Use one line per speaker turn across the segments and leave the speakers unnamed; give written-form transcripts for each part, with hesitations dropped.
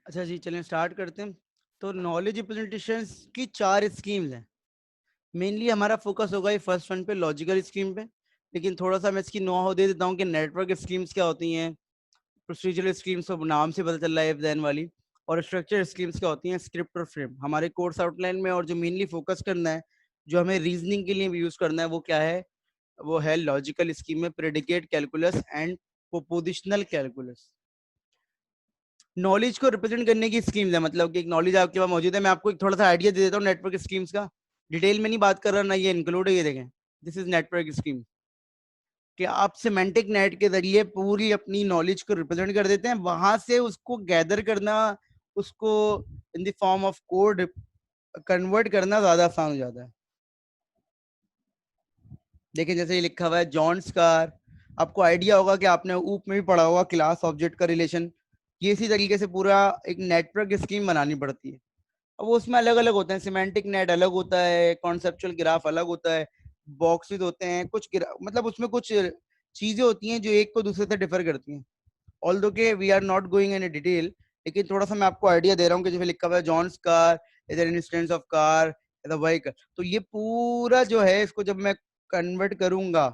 अच्छा जी, चलें स्टार्ट करते हैं। तो नॉलेज रिप्रेजेंटेशंस की 4 स्कीम्स हैं। मेनली हमारा फोकस होगा ये फर्स्ट वन पे, लॉजिकल स्कीम पे। लेकिन थोड़ा-सा मैं इसकी नो-हाउ दे देता हूँ कि नेटवर्क स्कीम्स क्या होती हैं, प्रोसीजरल स्कीम्स तो नाम से पता चल रहा है इफ देन वाली, और स्ट्रक्चर स्कीम्स क्या होती हैं, स्क्रिप्ट और फ्रेम। हमारे कोर्स आउटलाइन में और जो मेनली फोकस करना है, जो हमें रीजनिंग के लिए भी यूज़ करना है, वो क्या है? वो है लॉजिकल स्कीम में predicate calculus and propositional calculus. Knowledge को रिप्रेजेंट करने की स्कीम्स है, मतलब कि एक नॉलेज आपके पास मौजूद है। मैं आपको एक थोड़ा सा आइडिया दे देता हूँ नेटवर्क स्कीम्स का। डिटेल में नहीं बात कर रहा, ना ये इंक्लूड है, ये देखें। दिस इज नेटवर्क स्कीम कि आप सिमेंटिक नेट के जरिए पूरी अपनी नॉलेज को रिप्रेजेंट कर देते हैं, वहां से उसको गैदर करना, उसको in the form of code convert करना ज्यादा आसान हो जाता है। देखिए जैसे ये लिखा हुआ है जॉन स्कार, आपको आइडिया होगा कि आपने ऊप में भी पढ़ा होगा क्लास ऑब्जेक्ट का रिलेशन। ये इसी तरीके से पूरा एक नेटवर्क स्कीम बनानी पड़ती है। अब वो उसमें अलग अलग होते हैं, सिमेंटिक नेट अलग होता है, कॉन्सेप्चुअल ग्राफ अलग होता है, बॉक्सेस होते हैं, कुछ मतलब उसमें कुछ चीजें होती हैं जो एक को दूसरे से डिफर करती हैं। ऑल्दो के we are not going in detail, लेकिन थोड़ा सा मैं आपको आइडिया दे रहा हूँ कि जैसे लिखा हुआ है John's car is an instance of car the vehicle. तो ये पूरा जो है, इसको जब मैं कन्वर्ट करूंगा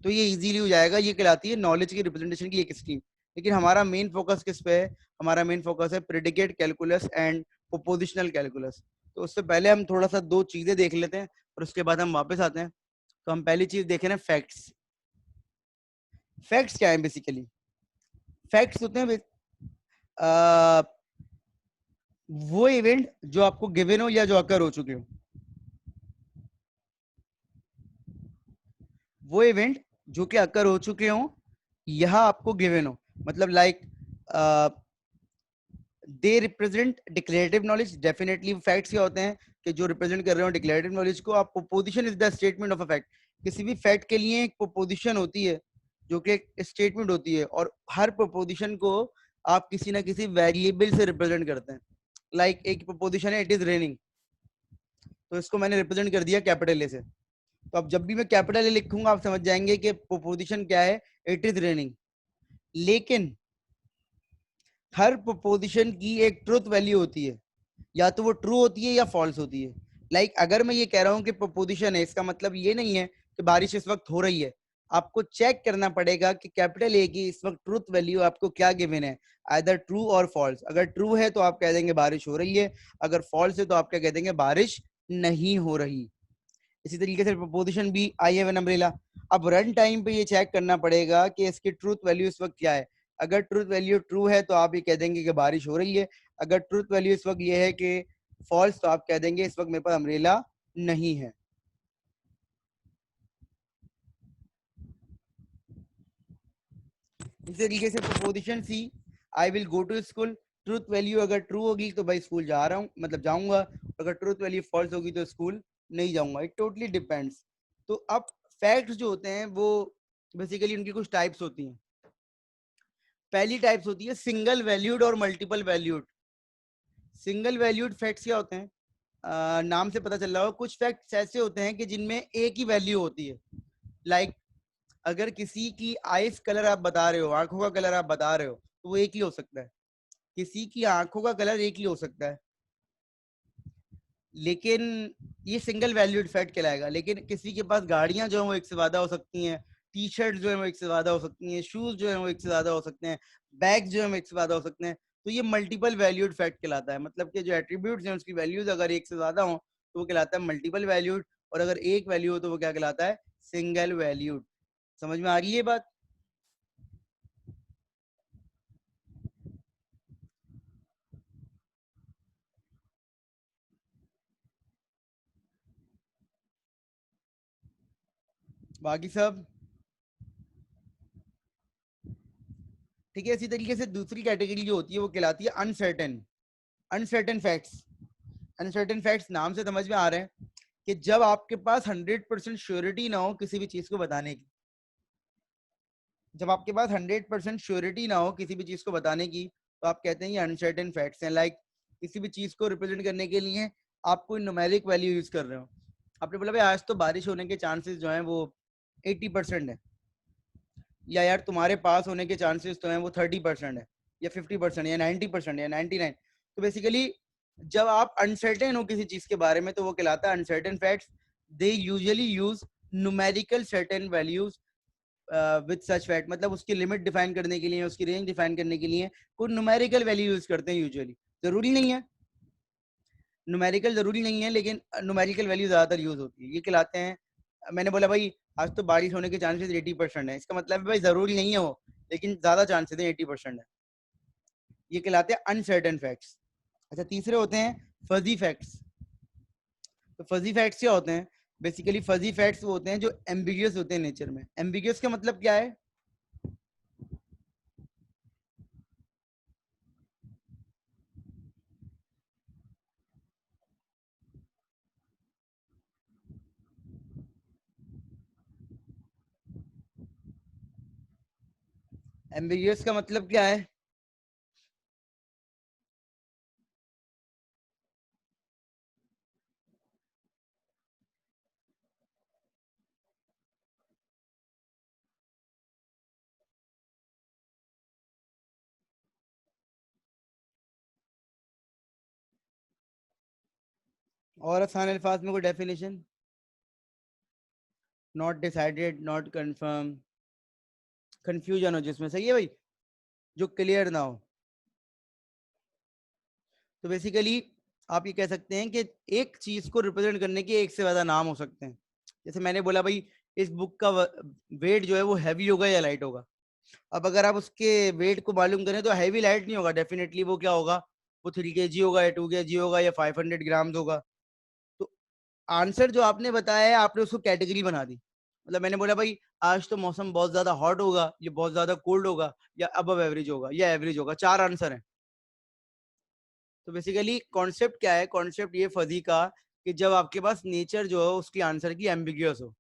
तो ये इजीली हो जाएगा। ये कहलाती है नॉलेज की रिप्रेजेंटेशन की एक स्कीम। लेकिन हमारा मेन फोकस किस पे है? हमारा मेन फोकस है predicate calculus and prepositional calculus. तो उससे पहले हम थोड़ा सा दो चीजें देख लेते हैं और उसके बाद हम वापस आते हैं। तो हम पहली चीज देख रहे हैं फैक्ट्स। फैक्ट्स क्या है? बेसिकली फैक्ट्स होते हैं आ, वो इवेंट जो आपको गिवन हो या जो अकर हो चुके हो। वो इवेंट जो कि अकर हो चुके हो, यह आपको गिवन हो। मतलब like they represent declarative knowledge. Definitely facts क्या होते हैं कि जो रिप्रेजेंट कर रहे हो डिक्लेरेटिव नॉलेज को। आप proposition is the statement of a fact. किसी भी फैक्ट के लिए एक प्रोपोजिशन होती है जो कि एक स्टेटमेंट होती है, और हर प्रोपोजिशन को आप किसी ना किसी वेरिएबल से रिप्रेजेंट करते हैं। लाइक एक प्रोपोजिशन है इट इज रेनिंग, तो इसको मैंने रिप्रेजेंट कर दिया कैपिटल ए से। तो अब जब भी मैं कैपिटल ए लिखूंगा आप समझ जाएंगे कि प्रोपोजिशन क्या है, इट इज रेनिंग। लेकिन हर प्रोपोजिशन की एक ट्रुथ वैल्यू होती है, या तो वो ट्रू होती है या फॉल्स होती है। लाइक अगर मैं ये कह रहा हूँ कि प्रोपोजिशन है, इसका मतलब ये नहीं है कि बारिश इस वक्त हो रही है। आपको चेक करना पड़ेगा कि कैपिटल ए की इस वक्त ट्रूथ वैल्यू आपको क्या गिवन है, आइदर ट्रू और फॉल्स। अगर ट्रू है तो आप कह देंगे बारिश हो रही है, अगर फॉल्स है तो आप क्या कह देंगे, बारिश नहीं हो रही। इसी तरीके से प्रपोजिशन भी आई हैव एन अम्ब्रेला। अब रन टाइम पे ये चेक करना पड़ेगा कि इसकी ट्रूथ वैल्यू इस वक्त क्या है। अगर ट्रूथ वैल्यू ट्रू है तो आप ये कह देंगे कि बारिश हो रही है। अगर ट्रूथ वैल्यू इस वक्त ये है कि फॉल्स, तो आप कह देंगे इस वक्त मेरे पास अम्ब्रेला नहीं है। इसी तरीके से proposition C, I will go to school. Truth value अगर ट्रू होगी तो भाई स्कूल जा रहा हूँ, मतलब जाऊंगा। अगर ट्रूथ वैल्यू फॉल्स होगी तो स्कूल नहीं जाऊंगा। It totally depends. तो अब फैक्ट्स जो होते हैं वो बेसिकली उनकी कुछ टाइप्स होती हैं। पहली टाइप्स होती है सिंगल वैल्यूड और multiple valued. Single valued facts क्या होते हैं? नाम से पता चल रहा हो, कुछ फैक्ट्स ऐसे होते हैं कि जिनमें एक ही वैल्यू होती है। लाइक अगर किसी की आइस कलर आप बता रहे हो, आंखों का कलर आप बता रहे हो, तो वो एक ही हो सकता है। किसी की आंखों का कलर एक ही हो सकता है, लेकिन ये सिंगल वैल्यूड फैक्ट कहलाएगा। लेकिन किसी के पास गाड़ियां जो है वो एक से ज्यादा हो सकती हैं, टी शर्ट जो है वो एक से ज्यादा हो सकती हैं, शूज जो है वो एक से ज्यादा हो सकते हैं, बैग जो है वो एक से ज्यादा हो सकते हैं। तो ये मल्टीपल वैल्यूड फैक्ट कहलाता है। मतलब कि जो एट्रीब्यूट्स हैं उसकी वैल्यूज अगर एक से ज्यादा हो तो वो कहलाता है मल्टीपल वैल्यूड, और अगर एक वैल्यू हो तो वो क्या कहलाता है, सिंगल वैल्यूड। समझ में आ रही है ये बात? बाकी सब ठीक है। इसी तरीके से दूसरी कैटेगरी जो होती है वो कहलाती है uncertain. Uncertain facts. Uncertain facts नाम से समझ में आ रहे हैं कि जब आपके पास 100% श्योरिटी ना हो किसी भी चीज को बताने की। जब आपके पास 100% श्योरिटी ना हो किसी भी चीज को बताने की, तो आप कहते हैं ये अनसर्टेन फैक्ट्स हैं। लाइक किसी भी चीज को रिप्रेजेंट करने के लिए आप कोई न्यूमेरिक वैल्यू यूज कर रहे हो। आपने बोला भाई आज तो बारिश होने के चांसेस जो हैं वो 80% है, या यार तुम्हारे पास होने के चांसेस तो हैं वो 30% है। या 50% या 90% या 99। तो बेसिकली जब आप अनसर्टेन हो किसी चीज के बारे में तो वो कहलाता है uncertain facts. They usually use numerical certain values with such fact, मतलब उसकी लिमिट डिफाइन करने के लिए, उसकी रेंज डिफाइन करने के लिए कुछ न्यूमेरिकल वैल्यू यूज करते हैं यूजुअली। जरूरी नहीं है, न्यूमेरिकल जरूरी नहीं है, लेकिन न्यूमेरिकल वैल्यू ज्यादातर यूज होती है। ये कहलाते हैं, मैंने बोला भाई आज तो बारिश होने के चांसेस 80% है, इसका मतलब है भाई जरूरी नहीं है वो, लेकिन ज्यादा चांसेस है 80% है। ये कहलाते हैं अनसर्टेन फैक्ट्स। अच्छा, तीसरे होते हैं फजी फैक्ट्स। तो फजी फैक्ट्स क्या होते हैं? बेसिकली फजी फैक्ट्स वो होते हैं जो एम्बिगियस होते हैं नेचर में। एम्बिगियस का मतलब क्या है? एम्बिगियस का मतलब क्या है? और आसान अल्फाज में कोई definition? Not decided, not confirm, confusion हो जिसमें, सही है भाई, जो क्लियर ना हो। तो बेसिकली आप ये कह सकते हैं कि एक चीज को रिप्रेजेंट करने के एक से ज्यादा नाम हो सकते हैं। जैसे मैंने बोला भाई इस बुक का वेट जो है वो हैवी होगा या लाइट होगा। अब अगर आप उसके वेट को मालूम करें तो हैवी लाइट नहीं होगा, डेफिनेटली वो क्या होगा, वो 3 kg होगा या 2 kg होगा या 500 ग्राम होगा। तो आंसर जो आपने बताया है आपने उसको कैटेगरी बना दी। मतलब मैंने बोला भाई आज तो मौसम बहुत ज्यादा हॉट होगा, ये बहुत ज्यादा कोल्ड होगा, या अबव एवरेज होगा या एवरेज होगा, 4 आंसर हैं। तो बेसिकली कॉन्सेप्ट क्या है? कॉन्सेप्ट ये फजी का कि जब आपके पास नेचर जो है उसकी आंसर की एम्बिगियस हो।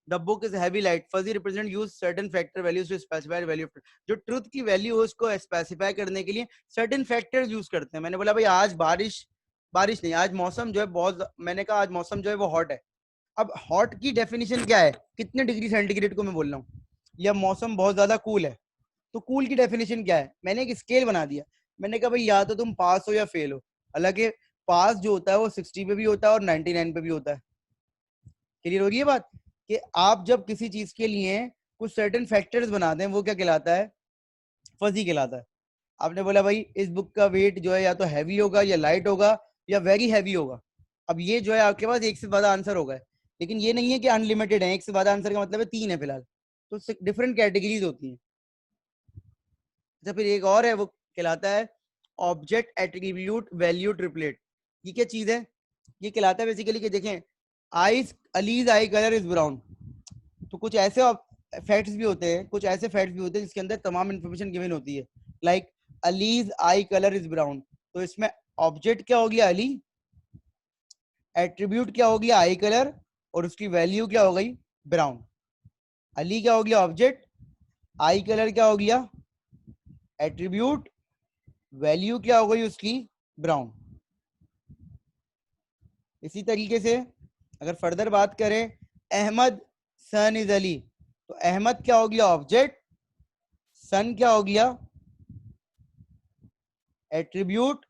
The book is heavy light, fuzzy represent use certain factor values to specify value. जो ट्रुथ की वैल्यू है उसको स्पेसिफाई करने के लिए सर्टेन फैक्टर्स यूज करते हैं। मैंने बोला भाई आज बारिश, बारिश नहीं, आज मौसम जो है बहुत, मैंने कहा आज मौसम जो है वो हॉट है। अब हॉट की डेफिनेशन क्या है? कितने डिग्री सेंटीग्रेड को मैं बोल रहा हूँ? या मौसम बहुत ज्यादा कूल है, तो कूल की डेफिनेशन क्या है? मैंने एक स्केल बना दिया। मैंने कहा भाई या तो तुम पास हो या फेल हो। हालांकि पास जो होता है वो 60 पे भी होता है और 99 पे भी होता है। क्लियर हो गई ये बात कि आप जब किसी चीज के लिए कुछ सर्टेन फैक्टर्स बनाते हैं वो क्या कहलाता है? फजी कहलाता है। आपने बोला भाई इस बुक का वेट जो है या तो हैवी होगा या लाइट होगा या वेरी हैवी होगा। अब ये जो है आपके पास एक से ज्यादा आंसर होगा, लेकिन ये नहीं है कि अनलिमिटेड है। एक से ज्यादा आंसर का मतलब है 3 है फिलहाल। तो डिफरेंट कैटेगरीज होती हैं। अच्छा, फिर एक और है वो कहलाता है ऑब्जेक्ट एट्रीब्यूट वैल्यू ट्रिपलेट। ये क्या चीज है? ये कहलाता है बेसिकली कि देखें eyes, allies I colour is brown. तो कुछ ऐसे फैक्ट्स भी होते हैं, कुछ ऐसे फैक्ट्स भी होते हैं जिसके अंदर तमाम इंफॉर्मेशन गिवन होती है। Like allies I colour is brown, तो इसमें ऑब्जेक्ट क्या हो गया? अली, एट्रीब्यूट क्या हो गया? आई कलर, और उसकी वैल्यू क्या हो गई? ब्राउन। अली क्या हो गया? ऑब्जेक्ट, आई कलर क्या हो गया? एट्रीब्यूट, वैल्यू क्या हो गई उसकी? ब्राउन। इसी तरीके से अगर फर्दर बात करें, अहमद सन इज अली, तो अहमद क्या हो गया? ऑब्जेक्ट, सन क्या हो गया? एट्रीब्यूट,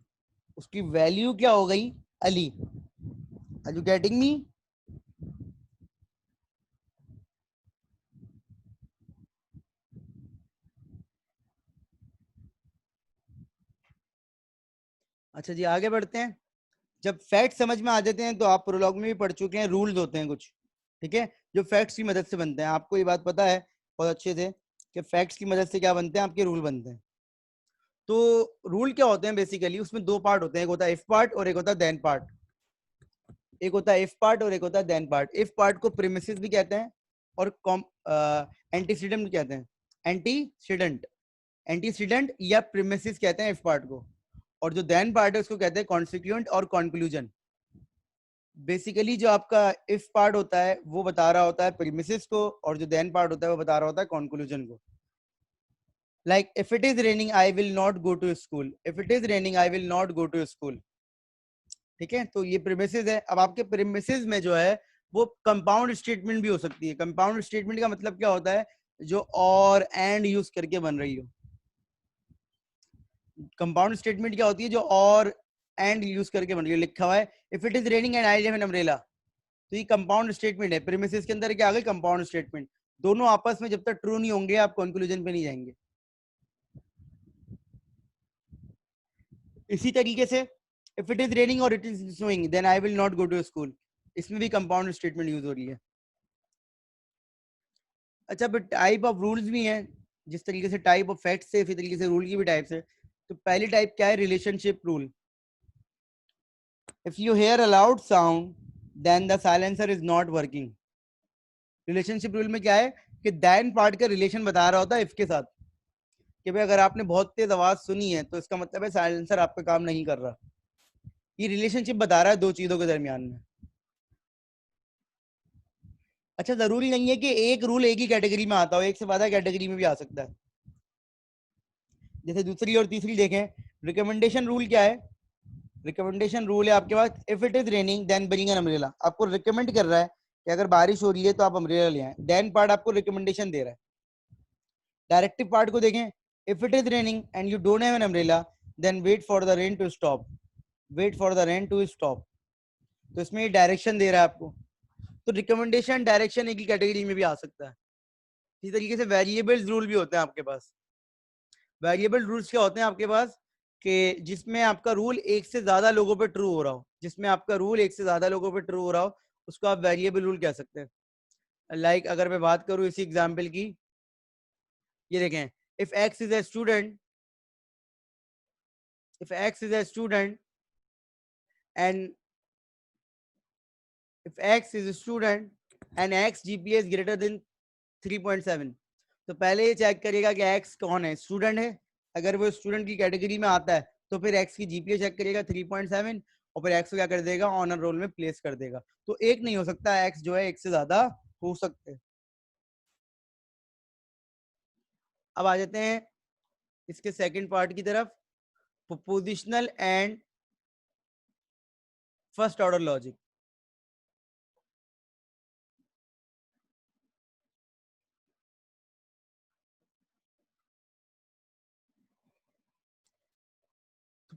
उसकी वैल्यू क्या हो गई? Ali. Are you getting me? अच्छा जी, आगे बढ़ते हैं। जब फैक्ट समझ में आ जाते हैं तो आप प्रोलॉग में भी पढ़ चुके हैं, रूल्स होते हैं कुछ, ठीक है, जो फैक्ट्स की मदद से बनते हैं। आपको ये बात पता है बहुत अच्छे से कि फैक्ट्स की मदद से क्या बनते हैं? आपके रूल बनते हैं। तो रूल क्या होते हैं? बेसिकली उसमें दो पार्ट होते हैं, एक होता है इफ पार्ट और एक होता है देन पार्ट। एक होता है इफ पार्ट और एक होता है देन पार्ट। इफ पार्ट को प्रीमिसेस भी कहते हैं और एंटीसीडेंट भी कहते हैं। एंटीसीडेंट, एंटीसीडेंट या प्रीमिसेस कहते हैं इफ पार्ट को। और जो देन पार्ट है उसको कहते हैं कॉन्स्टिट्यूएंट और कॉन्क्लूजन। बेसिकली जो आपका इफ पार्ट होता है वो बता रहा होता है प्रीमिसेस को, और जो देन पार्ट होता है वो बता रहा होता है कॉन्क्लूजन को। Like if it is raining I will not go to school, if it is raining I will not go to school. ठीक है, तो ये प्रीमिसेस है। अब आपके प्रीमिसेस में जो है वो कंपाउंड स्टेटमेंट भी हो सकती है। कंपाउंड स्टेटमेंट का मतलब क्या होता है? जो और एंड यूज करके बन रही हो। कंपाउंड स्टेटमेंट क्या होती है, जो और एंड यूज करके बन रही है। लिखा हुआ है if it is raining and I live in umbrella, तो ये कंपाउंड स्टेटमेंट है। प्रीमिसेस के अंदर क्या आ गई, कंपाउंड स्टेटमेंट। दोनों आपस में जब तक ट्रू नहीं होंगे आप कंक्लूजन पे नहीं जाएंगे। इसी तरीके से इफ इट इज रेनिंग और it is snowing then I will not go to school, इसमें भी कंपाउंड स्टेटमेंट यूज हो रही है। अच्छा, बट टाइप ऑफ रूल्स भी हैं। जिस तरीके से टाइप ऑफ फैक्ट्स है, इसी तरीके से रूल की भी टाइप्स है। तो पहली टाइप क्या है, relationship rule. If you hear a loud sound then the silencer is not working. Relationship rule में क्या है कि दैन पार्ट का रिलेशन बता रहा होता है इफ के साथ, कि भाई अगर आपने बहुत तेज आवाज सुनी है तो इसका मतलब है साइलेंसर आपका काम नहीं कर रहा। ये रिलेशनशिप बता रहा है दो चीजों के दरमियान में। अच्छा, जरूरी नहीं है कि एक रूल एक ही कैटेगरी में आता हो, एक से ज्यादा कैटेगरी में भी आ सकता है। जैसे दूसरी और तीसरी देखें, रिकमेंडेशन रूल क्या है। रिकमेंडेशन रूल है आपके पास if it is raining then bring an umbrella. आपको रिकमेंड कर रहा है कि अगर बारिश हो रही है तो आप अम्ब्रेला ले आए। देन पार्ट आपको रिकमेंडेशन दे रहा है। डायरेक्टिव पार्ट को देखें, if it is raining and you don't have an umbrella then wait for the rain to stop, wait for the rain to stop. तो इसमें ये डायरेक्शन दे रहा है आपको। तो रिकमेंडेशन डायरेक्शन एक ही कैटेगरी में भी आ सकता है। इसी तरीके से वेरिएबल्स रूल भी होते हैं आपके पास। वेरिएबल रूल्स क्या होते हैं आपके पास, कि जिसमें आपका रूल एक से ज्यादा लोगों पे ट्रू हो रहा हो, जिसमें आपका रूल एक से ज्यादा लोगों पे ट्रू हो रहा हो उसको आप वेरिएबल रूल कह सकते हैं। लाइक अगर मैं बात करूं इसी एग्जांपल की, ये देखें, if x is a student, if x is a student and if x is a student and x GPA is greater than 3.7, तो पहले ये चेक करेगा कि x कौन है, स्टूडेंट है। अगर वो स्टूडेंट की कैटेगरी में आता है तो फिर x की जीपीए चेक करेगा 3.7 और फिर x को क्या कर देगा, ऑनर रोल में प्लेस कर देगा। तो एक नहीं हो सकता, x जो है एक से ज्यादा हो सकते हैं। अब आ जाते हैं इसके सेकंड पार्ट की तरफ, prepositional and first order logic.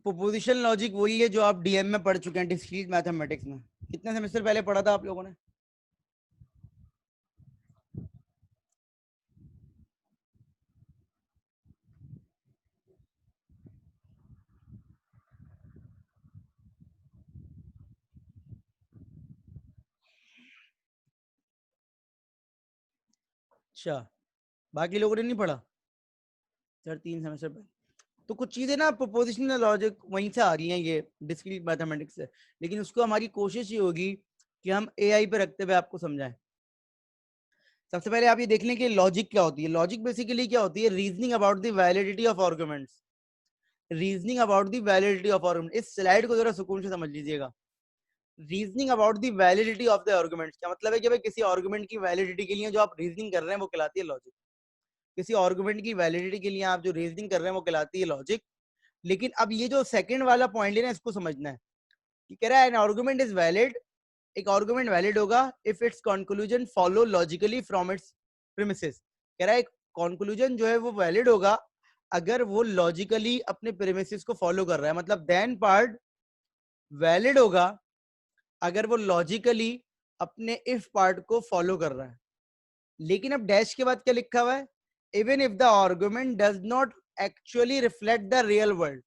Proposition logic वही है जो आप डीएम में पढ़ चुके हैं, डिस्क्रीट मैथमेटिक्स में। कितने सेमेस्टर पहले पढ़ा था आप लोगों ने? अच्छा, बाकी लोगों ने नहीं पढ़ा सर? 3 सेमेस्टर पहले तो कुछ चीजें ना प्रोपोजिशनल लॉजिक वहीं से आ रही हैं, ये डिस्क्रीट मैथमेटिक्स से। लेकिन उसको हमारी कोशिश ये होगी कि हम एआई पे रखते हुए आपको समझाएं। सबसे पहले आप ये देख लें कि लॉजिक क्या होती है। लॉजिक बेसिकली क्या होती है, reasoning about the validity of arguments. Reasoning about the validity of argument. इस स्लाइड को जरा सुकून से समझ लीजिएगा। Reasoning about the validity of the arguments क्या मतलब है कि भाई किसी आर्गुमेंट की वैलिडिटी के लिए जो आप रीजनिंग कर रहे हैं वो कहलाती है लॉजिक। किसी आर्गुमेंट की वैलिडिटी के लिए आप जो रीजनिंग कर रहे हैं वो कहलाती है लॉजिक। लेकिन अब ये जो सेकंड वाला पॉइंट है ना, इसको समझना है कि कह रहा है एन आर्गुमेंट इज वैलिड। एक आर्गुमेंट वैलिड होगा if it's conclusion follow logically from its premises. कह रहा है एक कंक्लूजन जो है वो वैलिड होगा अगर वो लॉजिकली अपने प्रीमिसेस को फॉलो कर रहा है। मतलब देन पार्ट वैलिड होगा अगर वो लॉजिकली अपने इफ पार्ट को फॉलो कर रहा है। लेकिन अब डैश के बाद क्या लिखा हुआ है, even if the argument does not actually reflect the real world.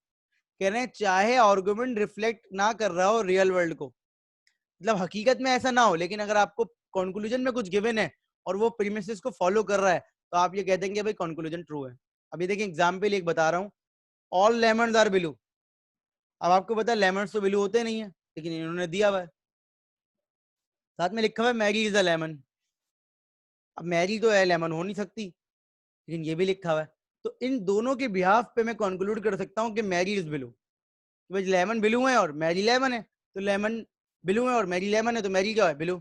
कह रहे हैं चाहे आर्गुमेंट रिफ्लेक्ट ना कर रहा हो रियल वर्ल्ड को, मतलब हकीकत में ऐसा ना हो, लेकिन अगर आपको कंक्लूजन में कुछ गिवन है और वो प्रीमिसेस को फॉलो कर रहा है तो आप ये कह देंगे भाई कंक्लूजन ट्रू है। अभी देखिए एग्जांपल एक बता रहा हूँ, ऑल लेमन्स आर ब्लू। अब आपको पता है लेमन्स तो ब्लू होते नहीं है, लेकिन इन्होंने दिया हुआ है, साथ में लिखा हुआ है मैरी इज अ लेमन। अब मैरी तो है, लेमन हो नहीं सकती, लेकिन ये भी लिखा हुआ है। तो इन दोनों के बिहाफ पे मैं कंक्लूड कर सकता हूँ कि मैरी इज ब्लू। भाई लेमन ब्लू है और मैरी लेमन है, तो लेमन ब्लू है और मैरी लेमन है, तो मैरी क्या है, ब्लू।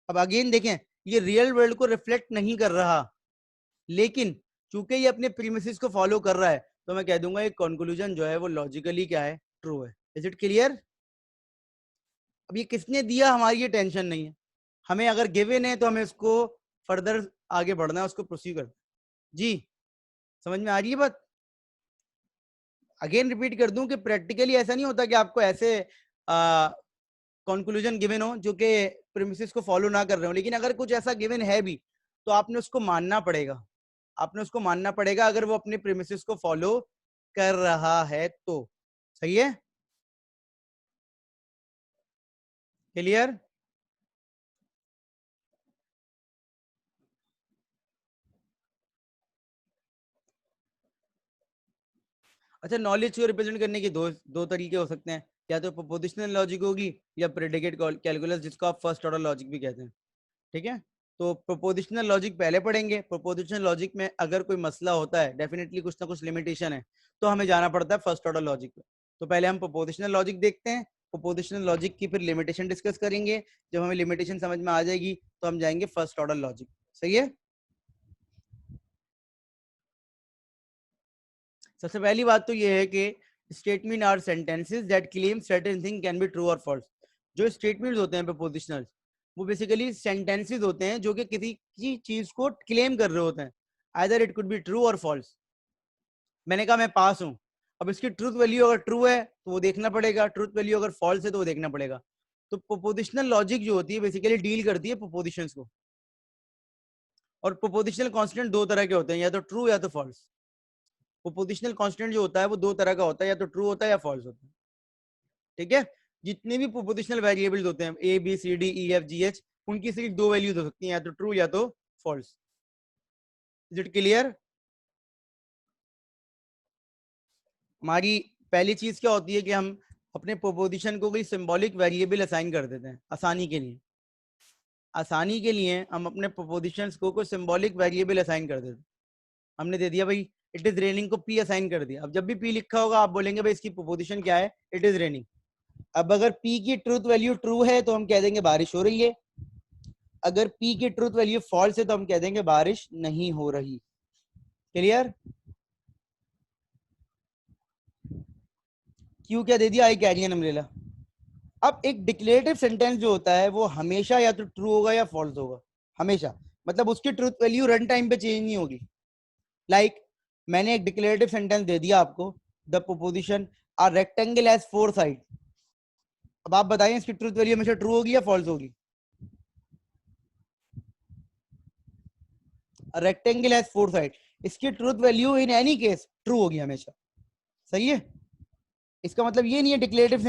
अब अगेन देखें, ये रियल वर्ल्ड को रिफ्लेक्ट नहीं कर रहा, लेकिन चूंकि ये अपने प्रीमिसेस को फॉलो कर रहा है तो मैं कह दूंगा ये कंक्लूजन जो है वो लॉजिकली क्या है, ट्रू है। Is it clear? अब ये किसने दिया हमारी ये टेंशन नहीं है, हमें अगर गिवन है तो हमें उसको फर्दर आगे बढ़ना है, उसको प्रोसीड करना। जी समझ में आ रही है बात? अगेन रिपीट कर दूं कि प्रैक्टिकली ऐसा नहीं होता कि आपको ऐसे कंक्लूजन गिवन हो जो कि प्रीमिसेस को फॉलो ना कर रहे हो, लेकिन अगर कुछ ऐसा गिवन है भी तो आपने उसको मानना पड़ेगा, आपने उसको मानना पड़ेगा अगर वो अपने प्रीमिसेस को फॉलो कर रहा है तो। सही है? क्लियर? अच्छा, नॉलेज को रिप्रेजेंट करने के दो तरीके हो सकते हैं, या तो प्रोपोजिशनल लॉजिक होगी या प्रेडिकेट कैलकुलस, जिसको आप फर्स्ट ऑर्डर लॉजिक भी कहते हैं। ठीक है, तो प्रोपोजिशनल लॉजिक पहले पढ़ेंगे। प्रोपोजिशनल लॉजिक में अगर कोई मसला होता है, डेफिनेटली कुछ ना कुछ लिमिटेशन है, तो हमें जाना पड़ता है फर्स्ट ऑर्डर लॉजिक पे। तो पहले हम प्रोपोजिशनल लॉजिक देखते हैं, प्रोपोजिशनल लॉजिक की फिर लिमिटेशन डिस्कस करेंगे। जब हमें लिमिटेशन समझ में आ जाएगी तो हम जाएंगे फर्स्ट ऑर्डर लॉजिक। सही है? सबसे पहली बात तो ये है कि statement are sentences that claim certain thing can be true और फॉल्स। जो स्टेटमेंट्स होते हैं प्रोपोजिशनल, वो बेसिकली सेंटेंसेस होते हैं जो कि किसी की चीज को क्लेम कर रहे होते हैं, either it could be true और फॉल्स। मैंने कहा मैं पास हूं, अब इसकी ट्रूथ वैल्यू अगर ट्रू है तो वो देखना पड़ेगा, ट्रूथ वैल्यू अगर फॉल्स है तो वो देखना पड़ेगा। तो प्रोपोजिशनल लॉजिक जो होती है बेसिकली डील करती है प्रोपोजिशंस को। और प्रोपोजिशनल कांस्टेंट दो तरह के होते हैं, या तो ट्रू या तो फॉल्स। प्रोपोजिशनल कांस्टेंट जो होता है वो दो तरह का होता है, या तो ट्रू होता है या फॉल्स होता है। ठीक है, जितने भी प्रोपोजिशनल वेरिएबल्स होते हैं A B C D E F G H, उनकी सिर्फ दो वैल्यूज हो सकती हैं, या तो ट्रू या तो फॉल्स। Is it clear? हमारी पहली चीज क्या होती है कि हम अपने प्रोपोजिशन को कोई सिंबॉलिक वेरिएबल असाइन कर देते हैं आसानी के लिए। आसानी के लिए हम अपने प्रोपोजिशंस को कोई सिंबॉलिक वेरिएबल असाइन कर देते हैं। हमने दे दिया भाई इट इज रेनिंग को पी असाइन कर दिया। अब जब भी पी लिखा होगा आप बोलेंगे भाई इसकी प्रोपोजिशन क्या है, इट इज रेनिंग। अब अगर पी की ट्रूथ वैल्यू ट्रू है तो हम कह देंगे बारिश हो रही है, अगर पी की ट्रूथ वैल्यू फॉल्स है तो हम कह देंगे बारिश नहीं हो रही। क्लियर? क्यों क्या दे दिया, आई कैरियन अम्ब्रेला। अब एक डिक्लेरेटिव सेंटेंस जो होता है वो हमेशा या तो ट्रू होगा या फॉल्स होगा, हमेशा। मतलब उसकी ट्रूथ वैल्यू रन टाइम पे चेंज नहीं होगी। लाइक मैंने एक डिक्लेरेटिव सेंटेंस दे दिया आपको, the proposition a rectangle has four side. अब आप बताइए इसकी ट्रूथ वैल्यू हमेशा ट्रू होगी या फॉल्स होगी? रेक्टेंगल हैज फोर साइड, इसकी truth value in any case true होगी हमेशा। सही है? इसका मतलब ये नहीं है डिक्लेरेटिव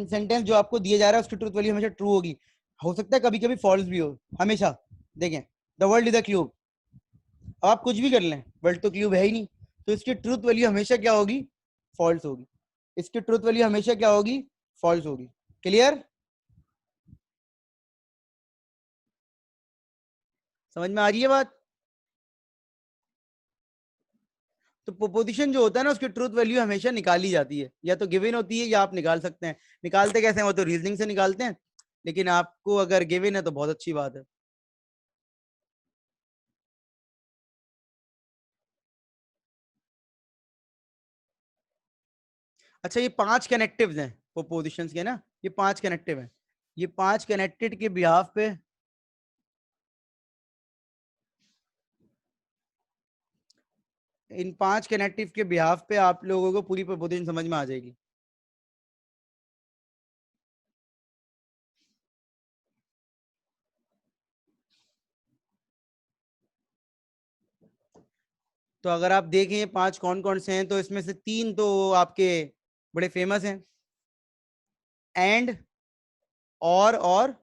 सेंटेंस जो आपको दिया जा रहा है उसकी ट्रूथ वैल्यू हमेशा ट्रू होगी। हो सकता है कभी कभी फॉल्स भी हो, हमेशा। देखें, the world is a cube, अब आप कुछ भी कर लें, वर्ल्ड तो क्यूब है ही नहीं, तो इसकी ट्रूथ वैल्यू हमेशा क्या होगी, फॉल्स होगी। इसकी ट्रूथ वैल्यू हमेशा क्या होगी, फॉल्स होगी। क्लियर? समझ में आ रही है बात? तो प्रोपोजिशन जो होता है ना उसकी ट्रूथ वैल्यू हमेशा निकाली जाती है, या तो गिवन होती है या आप निकाल सकते हैं। निकालते कैसे हैं वो तो रीजनिंग से निकालते हैं, लेकिन आपको अगर गिवन है तो बहुत अच्छी बात है। अच्छा, ये पांच कनेक्टिव्स हैं प्रोपोजिशंस के ना, ये पांच कनेक्टिव हैं। ये पांच कनेक्टेड के बिहाफ पे, इन पांच कनेक्टिव के बिहाफ पे आप लोगों को पूरी प्रोपोजिशन समझ में आ जाएगी। तो अगर आप देखें ये पांच कौन कौन से हैं, तो इसमें से तीन तो आपके बड़े फेमस हैं, एंड, और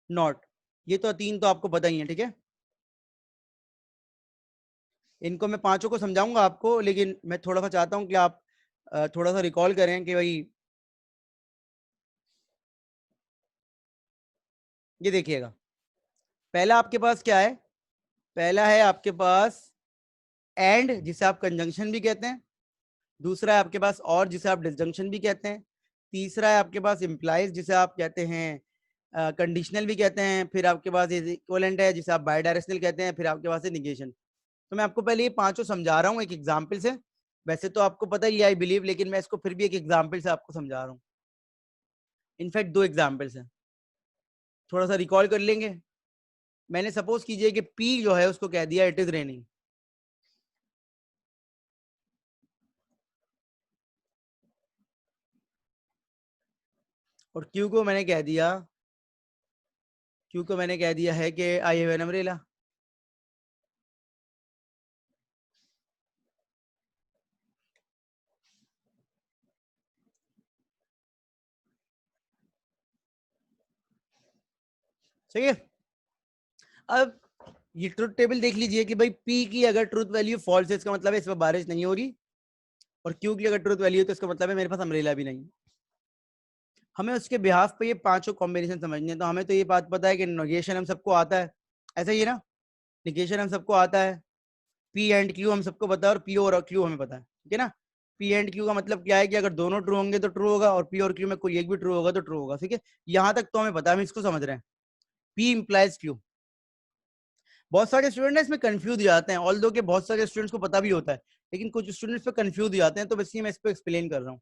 नॉट। ये तो तीन तो आपको पता ही है। ठीक है, इनको मैं पांचों को समझाऊंगा आपको, लेकिन मैं थोड़ा सा चाहता हूं कि आप थोड़ा सा रिकॉल करें कि भाई ये देखिएगा। पहला आपके पास क्या है, पहला है आपके पास एंड, जिसे आप कंजंक्शन भी कहते हैं। दूसरा है आपके पास और, जिसे आप डिसजंक्शन भी कहते हैं। तीसरा है आपके पास इम्प्लाइज, जिसे आप कहते हैं कंडीशनल भी कहते हैं। फिर आपके पास इक्विवेलेंट है, जिसे आप बाई डायरेक्शनल कहते हैं। फिर आपके पास है निगेशन। तो मैं आपको पहले ये पांचों समझा रहा हूँ एक एग्जाम्पल से। वैसे तो आपको पता ही आई बिलीव, लेकिन मैं इसको फिर भी एक एग्जाम्पल से आपको समझा रहा हूँ। इनफैक्ट दो एग्जाम्पल्स हैं, थोड़ा सा रिकॉल कर लेंगे। मैंने सपोज कीजिए कि पी जो है उसको कह दिया इट इज रेनिंग। और क्यू को मैंने कह दिया, क्यू को मैंने कह दिया है कि आई हैव एन अम्ब्रेला। सही है। अब ये ट्रुथ टेबल देख लीजिए कि भाई पी की अगर ट्रुथ वैल्यू फॉल्स है इसका मतलब है इस पर बारिश नहीं हो रही, और क्यू की अगर ट्रुथ वैल्यू है तो इसका मतलब है मेरे पास अम्ब्रेला भी नहीं। हमें उसके बिहाफ पे ये पांचों कॉम्बिनेशन समझने हैं। तो हमें तो ये बात पता है कि नेगेशन हम सबको आता है, ऐसा ही है ना, नेगेशन हम सबको आता है, पी एंड क्यू हम सबको पता है, और पी और क्यू हमें पता है, ठीक है ना। पी एंड क्यू का मतलब क्या है कि अगर दोनों ट्रू होंगे तो ट्रू होगा, और पी और क्यू में कोई एक भी ट्रू होगा तो ट्रू होगा, ठीक है। यहाँ तक तो हमें पता है, हम इसको समझ रहे हैं, पी इंप्लाइज क्यू। बहुत सारे स्टूडेंट इसमें कंफ्यूज हो जाते हैं, ऑल दो के बहुत सारे स्टूडेंट्स को पता भी होता है, लेकिन कुछ स्टूडेंट्स पे कंफ्यूज हो जाते हैं, तो इसलिए मैं इस पर एक्सप्लेन कर रहा हूँ।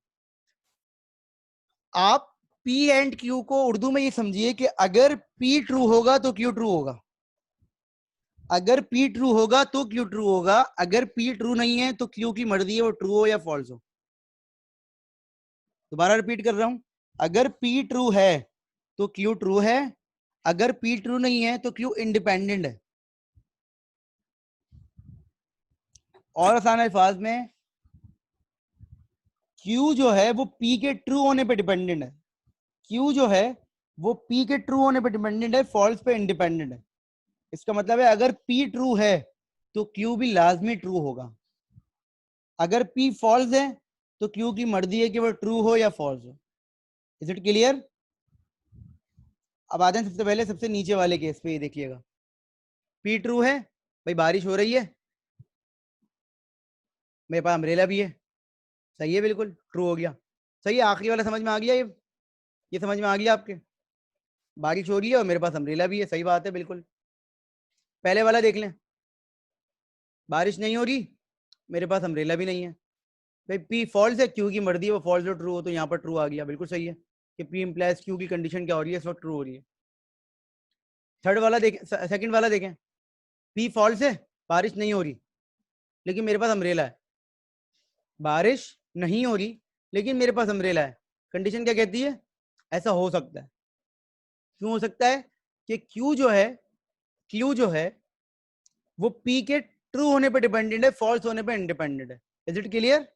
आप पी एंड क्यू को उर्दू में ये समझिए कि अगर पी ट्रू होगा तो क्यू ट्रू होगा, अगर पी ट्रू होगा तो क्यू ट्रू होगा, अगर पी ट्रू नहीं है तो क्यू की मर्जी है वो ट्रू हो या फॉल्स हो। दोबारा रिपीट कर रहा हूं, अगर पी ट्रू है तो क्यू ट्रू है, अगर पी ट्रू नहीं है तो क्यू इंडिपेंडेंट है। और आसान अल्फाज में क्यू जो है वो पी के ट्रू होने पे डिपेंडेंट है, क्यू जो है वो पी के ट्रू होने पे डिपेंडेंट है, फॉल्स पे इंडिपेंडेंट है। इसका मतलब है अगर पी ट्रू है तो क्यू भी लाजमी ट्रू होगा, अगर पी फॉल्स है तो क्यू की मर्जी है कि वो ट्रू हो या फॉल्स हो। Is it clear? अब आते हैं सबसे पहले सबसे नीचे वाले केस पे, ये देखिएगा, पी ट्रू है, भाई बारिश हो रही है, मेरे पास अम्ब्रेला भी है, सही है, बिल्कुल ट्रू हो गया। सही है, आखिरी वाला समझ में आ गया, ये समझ में आ गया आपके, बारिश हो रही है और मेरे पास अम्ब्रेला भी है, सही बात है बिल्कुल। पहले वाला देख लें, बारिश नहीं हो रही, मेरे पास अम्ब्रेला भी नहीं है, भाई पी फॉल्स है, क्यू की मर्जी है वो फॉल्स हो ट्रू हो, तो यहाँ पर ट्रू आ गया, बिल्कुल सही है कि पी इम्प्लाइज क्यू की कंडीशन क्या हो रही है, इस वक्त ट्रू हो रही है। थर्ड वाला देखें, सेकंड वाला देखें, पी फॉल्स है, बारिश नहीं हो रही, लेकिन मेरे पास अम्ब्रेला है, बारिश नहीं हो रही लेकिन मेरे पास अम्ब्रेला है, कंडीशन क्या कहती है, ऐसा हो सकता है। क्यों हो सकता है? कि क्यू जो है, क्यू जो है वो पी के ट्रू होने पे डिपेंडेंट है, फॉल्स होने पे इंडिपेंडेंट है। Is it clear?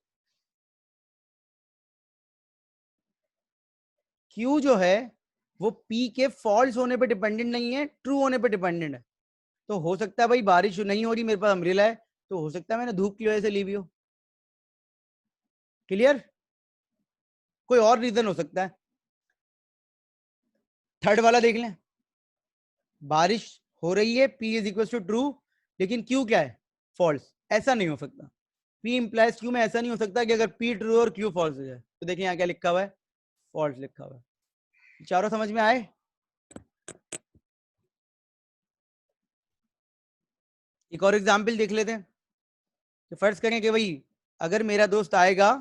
क्यू जो है वो पी के फॉल्स होने पे डिपेंडेंट नहीं है, ट्रू होने पे डिपेंडेंट है। तो हो सकता है भाई बारिश नहीं हो रही, मेरे पास अम्ब्रेला है, तो हो सकता है मैंने धूप की वजह से ली भी हो। क्लियर? कोई और रीजन हो सकता है। थर्ड वाला देख लें, बारिश हो रही है, P is equal to true, लेकिन क्यू क्या है, फॉल्स। ऐसा नहीं हो सकता, पी इंप्लाइज क्यू में ऐसा नहीं हो सकता कि अगर पी ट्रू और क्यू फॉल्स हो जाए। तो देखिए यहाँ क्या लिखा हुआ है, फॉल्स लिखा हुआ है। चारों समझ में आए? एक और एग्जाम्पल देख लेते हैं। तो फर्ज करें कि भाई अगर मेरा दोस्त आएगा,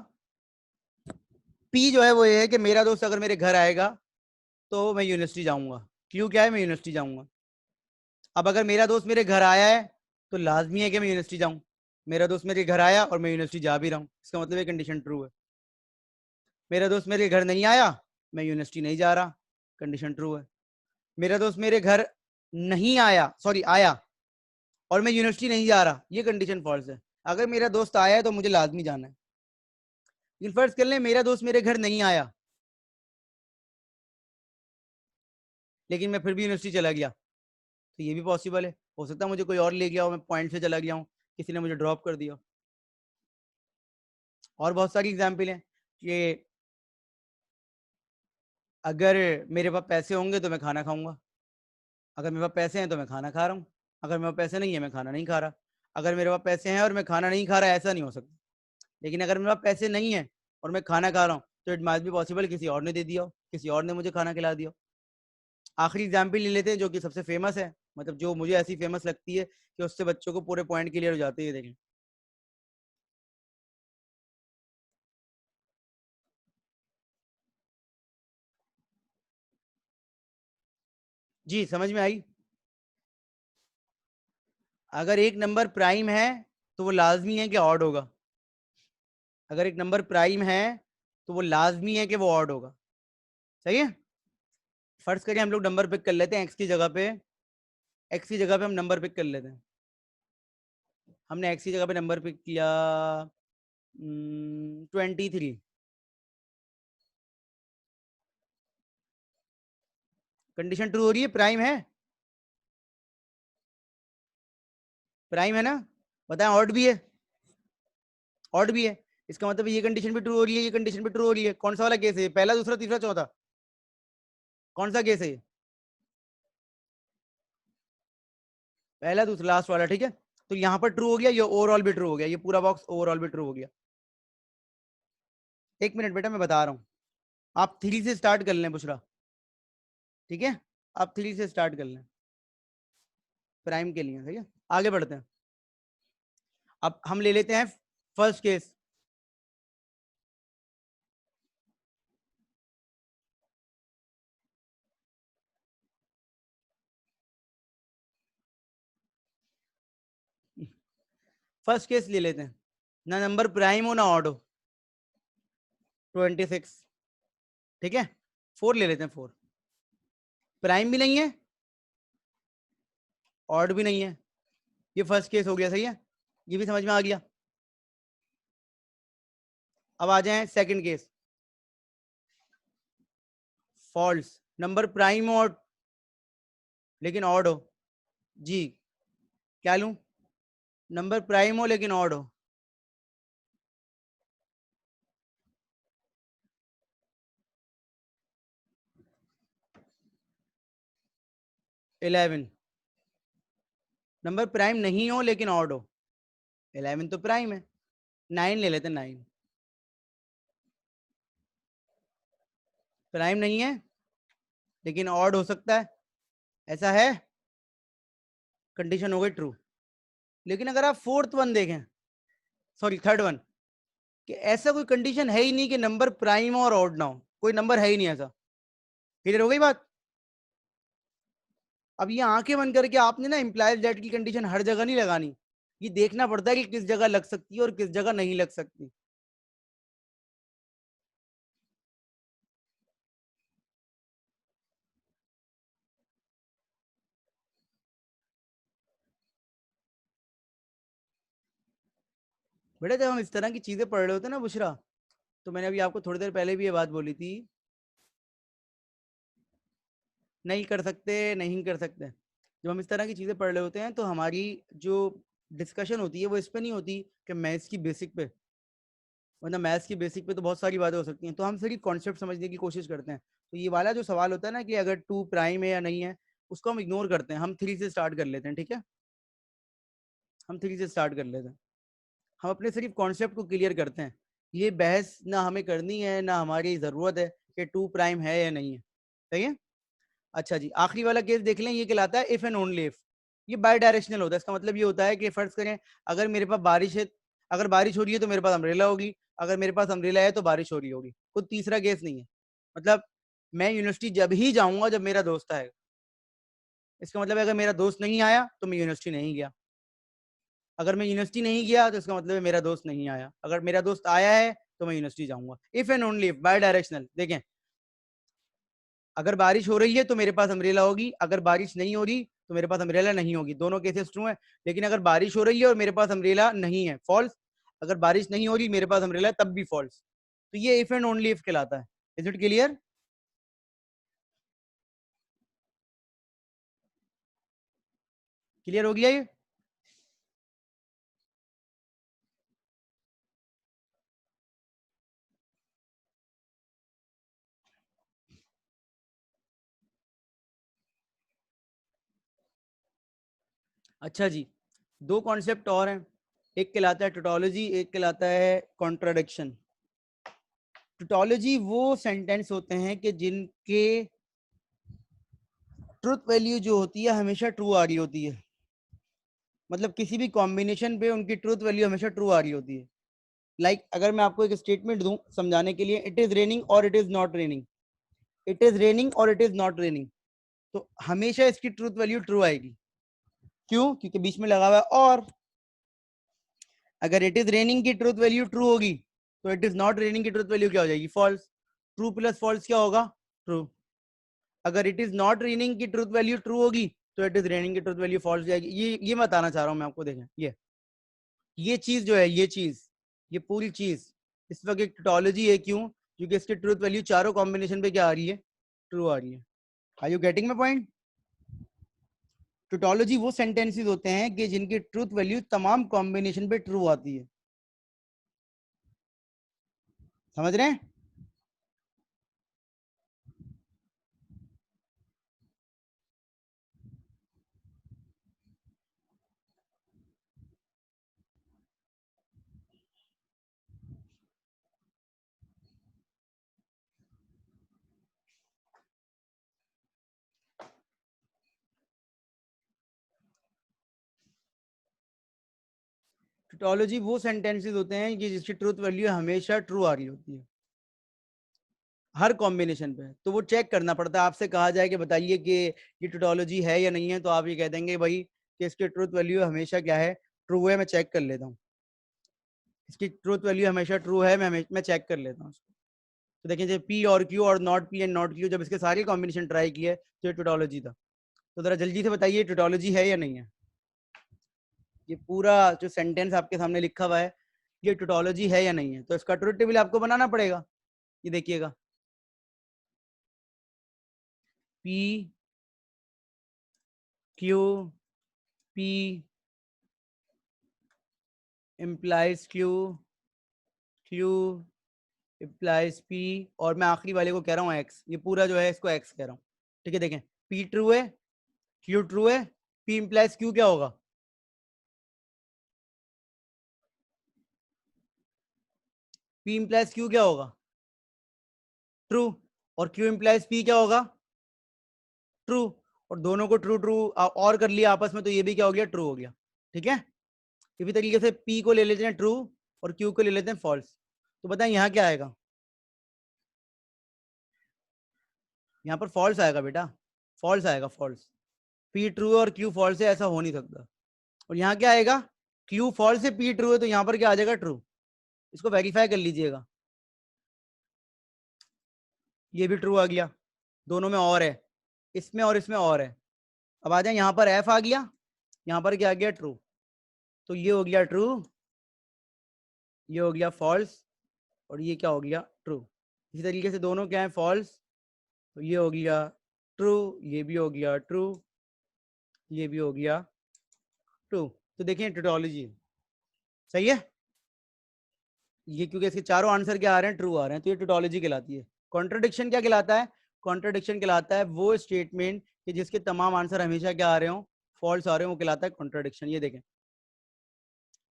पी जो है वो ये है कि मेरा दोस्त अगर मेरे घर आएगा तो मैं यूनिवर्सिटी जाऊंगा, क्यू क्या है, मैं यूनिवर्सिटी जाऊंगा। अब अगर मेरा दोस्त मेरे घर आया है तो लाजमी है कि मैं यूनिवर्सिटी जाऊं, मेरा दोस्त मेरे घर आया और मैं यूनिवर्सिटी जा भी रहा हूँ, इसका मतलब ये कंडीशन ट्रू है। मेरा दोस्त मेरे घर नहीं आया, मैं यूनिवर्सिटी नहीं जा रहा, कंडीशन ट्रू है। मेरा दोस्त मेरे घर नहीं आया, सॉरी आया, और मैं यूनिवर्सिटी नहीं जा रहा, ये कंडीशन फॉल्स है। अगर मेरा दोस्त आया है तो मुझे लाजमी जाना है। लेकिन फर्ज कर लें मेरा दोस्त मेरे घर नहीं आया लेकिन मैं फिर भी यूनिवर्सिटी चला गया, तो ये भी पॉसिबल है, हो सकता है मुझे कोई और ले गया हो, मैं पॉइंट से चला गया हूँ, किसी ने मुझे ड्रॉप कर दिया। और बहुत सारी एग्जाम्पल हैं कि अगर मेरे पास पैसे होंगे तो मैं खाना खाऊंगा, अगर मेरे पास पैसे हैं तो मैं खाना खा रहा हूँ, अगर मेरे पास पैसे नहीं है मैं खाना नहीं खा रहा। अगर मेरे पास पैसे हैं और मैं खाना नहीं खा रहा, ऐसा नहीं हो सकता। लेकिन अगर मेरे पास पैसे नहीं है और मैं खाना खा रहा हूँ, तो इट माइट बी पॉसिबल किसी और ने दे दिया हो, किसी और ने मुझे खाना खिला दिया हो। आखिरी एग्जाम्पल ले लेते हैं जो कि सबसे फेमस है, मतलब जो मुझे ऐसी फेमस लगती है कि उससे बच्चों को पूरे पॉइंट क्लियर हो जाते हैं। देखें, जी समझ में आई? अगर एक नंबर प्राइम है तो वो लाजमी है कि ऑड होगा, अगर एक नंबर प्राइम है तो वो लाजमी है कि वो ऑड होगा, सही है। फर्ज करिए हम लोग नंबर पिक कर लेते हैं एक्स की जगह पे, एक्स की जगह पे हम नंबर पिक कर लेते हैं। हमने एक्स की जगह पे नंबर पिक किया 23। कंडीशन ट्रू हो रही है, प्राइम है, प्राइम है ना, बताएं ऑड भी है, ऑड भी है, इसका मतलब ये कंडीशन भी ट्रू हो रही है, ये कंडीशन भी ट्रू हो रही है। कौन सा वाला केस है, पहला दूसरा तीसरा चौथा, कौन सा केस है? पहला दूसरा लास्ट वाला, ठीक है। तो यहाँ पर ट्रू हो गया, ये ओवरऑल भी ट्रू हो गया, ये पूरा बॉक्स ओवरऑल भी ट्रू हो गया। एक मिनट बेटा मैं बता रहा हूँ, आप 3 से स्टार्ट कर लें बुशरा, ठीक है, आप 3 से स्टार्ट कर लें प्राइम के लिए, ठीक है। आगे बढ़ते हैं, अब हम ले लेते हैं फर्स्ट केस। फर्स्ट केस ले लेते हैं, ना नंबर प्राइम हो ना ऑड हो, 26, ठीक है। 4 ले लेते हैं, 4 प्राइम भी नहीं है ऑड भी नहीं है, ये फर्स्ट केस हो गया, सही है, ये भी समझ में आ गया। अब आ जाए second case, false, number prime हो लेकिन ऑड हो, जी क्या लूं, नंबर प्राइम हो लेकिन ऑड हो, 11, नंबर प्राइम नहीं हो लेकिन ऑड हो, 11 तो प्राइम है, 9 ले लेते हैं, 9 प्राइम नहीं है लेकिन ऑड हो सकता है, ऐसा है, कंडीशन हो गई ट्रू। लेकिन अगर आप फोर्थ वन देखें, सॉरी थर्ड वन, कि ऐसा कोई कंडीशन है ही नहीं कि नंबर प्राइम और ऑड ना हो, कोई नंबर है ही नहीं ऐसा, क्लियर हो गई बात। अब ये आंखें बंद करके आपने ना इम्प्लाइज दैट की कंडीशन हर जगह नहीं लगानी, ये देखना पड़ता है कि किस जगह लग सकती है और किस जगह नहीं लग सकती। बेटा जब हम इस तरह की चीजें पढ़ रहे होते हैं ना बुशरा, तो मैंने अभी आपको थोड़ी देर पहले भी ये बात बोली थी, नहीं कर सकते, नहीं कर सकते। जब हम इस तरह की चीजें पढ़ रहे होते हैं तो हमारी जो डिस्कशन होती है वो इस पे नहीं होती कि मैथ्स की बेसिक पे, वरना मैथ्स की बेसिक पे तो बहुत सारी बातें हो सकती हैं, तो हम सिर्फ कॉन्सेप्ट समझने की कोशिश करते हैं। तो ये वाला जो सवाल होता है ना कि अगर 2 प्राइम है या नहीं है, उसको हम इग्नोर करते हैं, हम 3 से स्टार्ट कर लेते हैं, ठीक है, हम 3 से स्टार्ट कर लेते हैं, हम अपने सिर्फ कॉन्सेप्ट को क्लियर करते हैं। ये बहस ना हमें करनी है ना हमारी ज़रूरत है कि 2 प्राइम है या नहीं है, सही है। अच्छा जी, आखिरी वाला केस देख लें, ये कहलाता है इफ एंड ओनली इफ। ये बाई डायरेक्शनल होता है, इसका मतलब ये होता है कि फर्ज करें अगर मेरे पास बारिश है, अगर बारिश हो रही है तो मेरे पास अम्ब्रेला होगी, अगर मेरे पास अम्ब्रेला है तो बारिश हो रही होगी, कोई तीसरा केस नहीं है। मतलब मैं यूनिवर्सिटी जब ही जाऊंगा जब मेरा दोस्त आएगा, इसका मतलब अगर मेरा दोस्त नहीं आया तो मैं यूनिवर्सिटी नहीं गया, अगर मैं यूनिवर्सिटी नहीं गया तो इसका मतलब है मेरा दोस्त नहीं आया, अगर मेरा दोस्त आया है तो मैं यूनिवर्सिटी जाऊंगा। If and only if, bidirectional. देखें, अगर बारिश हो रही है तो मेरे पास अम्ब्रेला होगी, अगर बारिश नहीं हो रही तो मेरे पास अम्ब्रेला नहीं होगी, दोनों केसेस ट्रू है। लेकिन अगर बारिश हो रही है और मेरे पास अम्ब्रेला नहीं है, फॉल्स। अगर बारिश नहीं हो रही मेरे पास अम्ब्रेला है तब भी फॉल्स। तो ये इफ एंड ओनली इफ कहलाता है। Is it clear? क्लियर हो गया ये? अच्छा जी, दो कॉन्सेप्ट और हैं, एक कहलाता है टोटोलॉजी, एक कहलाता है कॉन्ट्राडिक्शन। टोटोलॉजी वो सेंटेंस होते हैं कि जिनके ट्रुथ वैल्यू जो होती है हमेशा ट्रू आ रही होती है, मतलब किसी भी कॉम्बिनेशन पे उनकी ट्रुथ वैल्यू हमेशा ट्रू आ रही होती है। लाइक अगर मैं आपको एक स्टेटमेंट दूं समझाने के लिए, इट इज रेनिंग और it is not raining, it is raining और इट इज नॉट रेनिंग, तो हमेशा इसकी ट्रुथ वैल्यू ट्रू आएगी। क्यों? क्योंकि बीच में लगा हुआ है और। अगर इट इज रेनिंग की ट्रुथ वैल्यू ट्रू होगी तो इट इज नॉट रेनिंग की ट्रुथ वैल्यू क्या हो जाएगी? फॉल्स। ट्रू प्लस फॉल्स क्या होगा? ट्रू। अगर इट इज नॉट रेनिंग की ट्रूथ वैल्यू ट्रू होगी तो इट इज रेनिंग की ट्रूथ वैल्यू फॉल्स जाएगी। ये मैं बताना चाह रहा हूँ मैं आपको, देखें ये चीज जो है, ये चीज, ये पूरी चीज इस वक्त एक टोटोलॉजी है। क्यों? क्योंकि इसकी ट्रूथ वैल्यू चारों कॉम्बिनेशन पे क्या आ रही है? ट्रू आ रही है। Are you getting my point? Tautology वो सेंटेंसेस होते हैं कि जिनकी ट्रूथ वैल्यू तमाम कॉम्बिनेशन पे ट्रू आती है। समझ रहे हैं? टोटोलॉजी वो सेंटेंसेस होते हैं कि जिसकी ट्रूथ वैल्यू हमेशा ट्रू आ रही होती है हर कॉम्बिनेशन पे। तो वो चेक करना पड़ता है। आपसे कहा जाए कि बताइए कि ये टोटोलॉजी है या नहीं है, तो आप ये कह देंगे भाई कि इसकी ट्रूथ वैल्यू हमेशा क्या है? ट्रू है। मैं चेक कर लेता हूँ। इसकी ट्रूथ वैल्यू हमेशा ट्रू है, मैं चेक कर लेता हूँ। तो देखिए जब पी और क्यू और not P and not Q, जब इसके सारे कॉम्बिनेशन ट्राई किए तो ये टोटोलॉजी था। तो जरा जल्दी से बताइए टोटोलॉजी है या नहीं है? ये पूरा जो सेंटेंस आपके सामने लिखा हुआ है ये टोटोलॉजी है या नहीं है? तो इसका ट्रूथ टेबल आपको बनाना पड़ेगा। ये देखिएगा, P Q P implies Q, Q implies P, और मैं आखिरी वाले को कह रहा हूँ एक्स। ये पूरा जो है इसको एक्स कह रहा हूँ। ठीक है, देखें पी ट्रू है, क्यू ट्रू है, पी इम्प्लाइज क्यू क्या होगा? पी इम्प्लाइज क्यू क्या होगा? ट्रू। और क्यू इम्प्लाइज पी क्या होगा? ट्रू। और दोनों को ट्रू ट्रू और कर लिया आपस में, तो ये भी क्या हो गया? ट्रू हो गया। ठीक है। इसी तरीके से पी को ले लेते हैं ट्रू और क्यू को ले लेते हैं फॉल्स। तो बताएं यहाँ क्या आएगा? यहाँ पर फॉल्स आएगा बेटा, फॉल्स आएगा, फॉल्स। पी ट्रू और क्यू फॉल्स है, ऐसा हो नहीं सकता। और यहाँ क्या आएगा? क्यू फॉल्स है, पी ट्रू है, तो यहाँ पर क्या आ जाएगा? ट्रू। इसको वेरीफाई कर लीजिएगा। ये भी ट्रू आ गया, दोनों में और है, इसमें और इसमें और है। अब आ जाए यहाँ पर एफ आ गया, यहाँ पर क्या आ गया? ट्रू। तो ये हो गया ट्रू, ये हो गया फॉल्स, और ये क्या हो गया? ट्रू। इसी तरीके से दोनों क्या है? फॉल्स। तो ये हो गया ट्रू, ये भी हो गया ट्रू, ये भी हो गया ट्रू। तो देखिए टोटोलॉजी सही है ये, क्योंकि इसके चारों आंसर क्या आ रहे हैं? ट्रू आ रहे हैं, तो ये टोटोलॉजी कहलाती है। कॉन्ट्रडिक्शन क्या कहलाता है? कॉन्ट्रडिक्शन कहलाता है वो स्टेटमेंट कि जिसके तमाम आंसर हमेशा क्या आ रहे हो? फॉल्स आ रहे हो, वो कहलाता है कॉन्ट्रडिक्शन। ये देखें,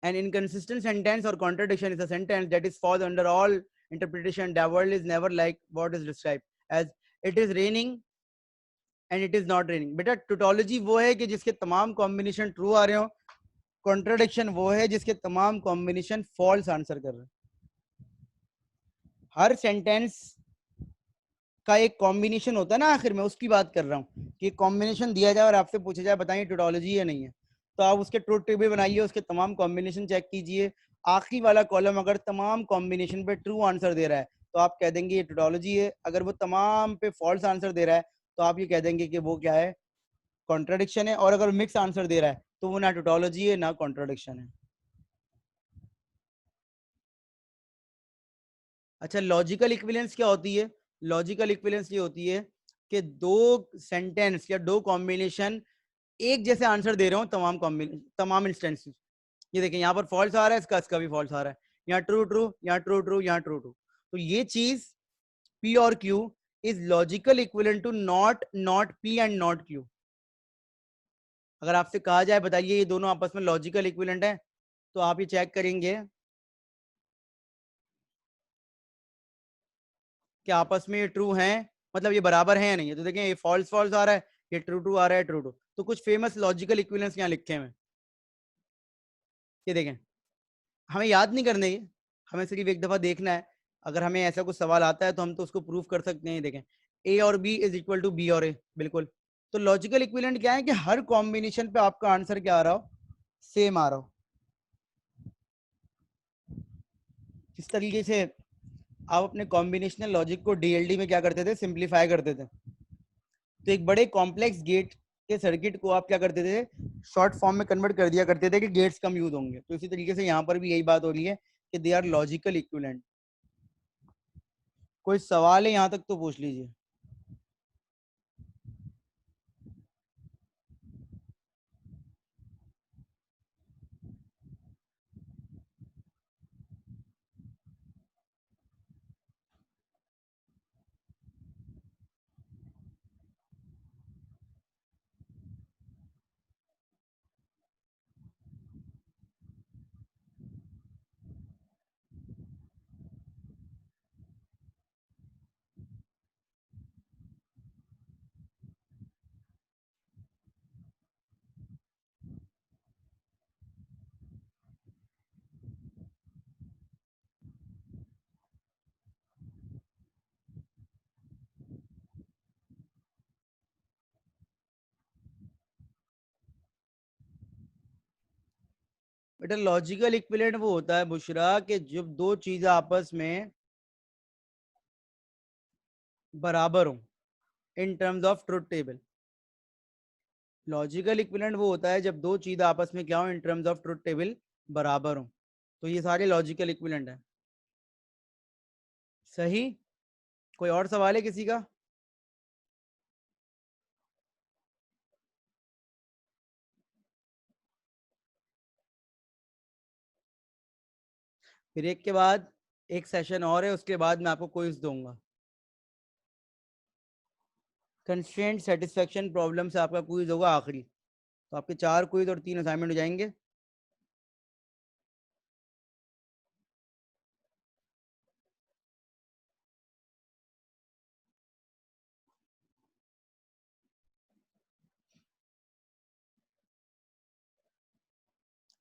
an inconsistent sentence or contradiction is a sentence that is falls under all interpretation. The world is never like what is described as it is raining and it is not raining. बेटा tautology वो है कि जिसके तमाम combination true आ रहे हो, contradiction वो है जिसके तमाम कॉम्बिनेशन फॉल्स आंसर कर रहे हैं। हर सेंटेंस का एक कॉम्बिनेशन होता है ना आखिर में, उसकी बात कर रहा हूँ कि कॉम्बिनेशन दिया जाए और आपसे पूछा जाए बताइए टोटोलॉजी या नहीं है, तो आप उसके ट्रूथ टेबल बनाइए, उसके तमाम कॉम्बिनेशन चेक कीजिए। आखिरी वाला कॉलम अगर तमाम कॉम्बिनेशन पे ट्रू आंसर दे रहा है तो आप कह देंगे ये टोटोलॉजी है। अगर वो तमाम पे फॉल्स आंसर दे रहा है तो आप ये कह देंगे कि वो क्या है? कॉन्ट्रडिक्शन है। और अगर मिक्स आंसर दे रहा है तो वो ना टोटोलॉजी है ना कॉन्ट्रडिक्शन है। अच्छा, लॉजिकल इक्विवेलेंस क्या होती है? लॉजिकल इक्विवेलेंस ये होती है कि दो सेंटेंस या दो कॉम्बिनेशन एक जैसे आंसर दे रहे हो तमाम इंस्टेंसेस। ये देखें यहाँ पर फॉल्स आ रहा है, इसका इसका भी फॉल्स आ रहा है, यहाँ ट्रू ट्रू, यहाँ ट्रू ट्रू, यहाँ ट्रू ट्रू। तो ये चीज पी और Q is logical equivalent to not not P and not Q. अगर आपसे कहा जाए बताइए ये दोनों आपस में लॉजिकल इक्विवेलेंट है, तो आप ये चेक करेंगे कि आपस में ये ट्रू हैं, मतलब ये बराबर है या नहीं है। तो देखें ये फॉल्स फॉल्स आ रहा है, ये ट्रू ट्रू आ रहा है, ट्रू ट्रू। तो कुछ फेमस लॉजिकल इक्विवेलेंस यहाँ लिखे हैं, ये देखें। हमें याद नहीं करने ये, हमें सिर्फ एक दफा देखना है। अगर हमें ऐसा कुछ सवाल आता है तो हम तो उसको प्रूव कर सकते हैं। देखें ए और B is equal to B और ए, बिल्कुल। तो लॉजिकल इक्विवेलेंट क्या है कि हर कॉम्बिनेशन पे आपका आंसर क्या आ रहा हो? सेम आ रहा हो। इस तरीके से आप अपने कॉम्बिनेशनल लॉजिक को डीएलडी में क्या करते थे? सिंप्लीफाई करते थे। तो एक बड़े कॉम्प्लेक्स गेट के सर्किट को आप क्या करते थे, शॉर्ट फॉर्म में कन्वर्ट कर दिया करते थे कि गेट्स कम यूज होंगे। तो इसी तरीके से यहाँ पर भी यही बात हो रही है कि दे आर लॉजिकल इक्विवेलेंट। कोई सवाल है यहाँ तक तो पूछ लीजिए। बेटा लॉजिकल इक्विवेलेंट वो होता है बुशरा कि जब दो चीजें आपस में बराबर हो in terms of truth table. Logical equivalent वो होता है जब दो चीजें आपस में क्या हो, in terms of truth table बराबर हो। तो ये सारे लॉजिकल इक्विवेलेंट है। सही। कोई और सवाल है किसी का? फिर एक के बाद एक सेशन और है, उसके बाद मैं आपको क्विज दूंगा। कंस्ट्रेंट सेटिस्फेक्शन प्रॉब्लम से आपका क्विज होगा आखिरी। तो आपके 4 क्विज और 3 असाइनमेंट हो जाएंगे।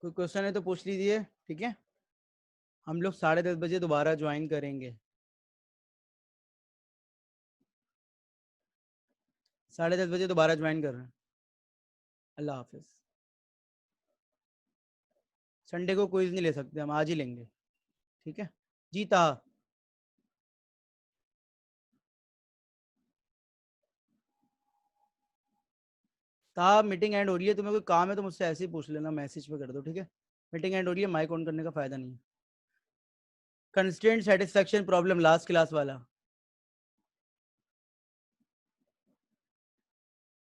कोई क्वेश्चन है तो पूछ लीजिए, ठीक है। हम लोग 10:30 बजे दोबारा ज्वाइन करेंगे। 10:30 बजे दोबारा ज्वाइन कर रहे हैं। अल्लाह हाफिज। संडे को क्विज नहीं ले सकते हम, आज ही लेंगे, ठीक है। जीता। ता मीटिंग एंड हो रही है, तुम्हें कोई काम है तो मुझसे ऐसे ही पूछ लेना, मैसेज पे कर दो, ठीक है। मीटिंग एंड हो रही है, माइक ऑन करने का फायदा नहीं है। Constraint satisfaction problem last class वाला।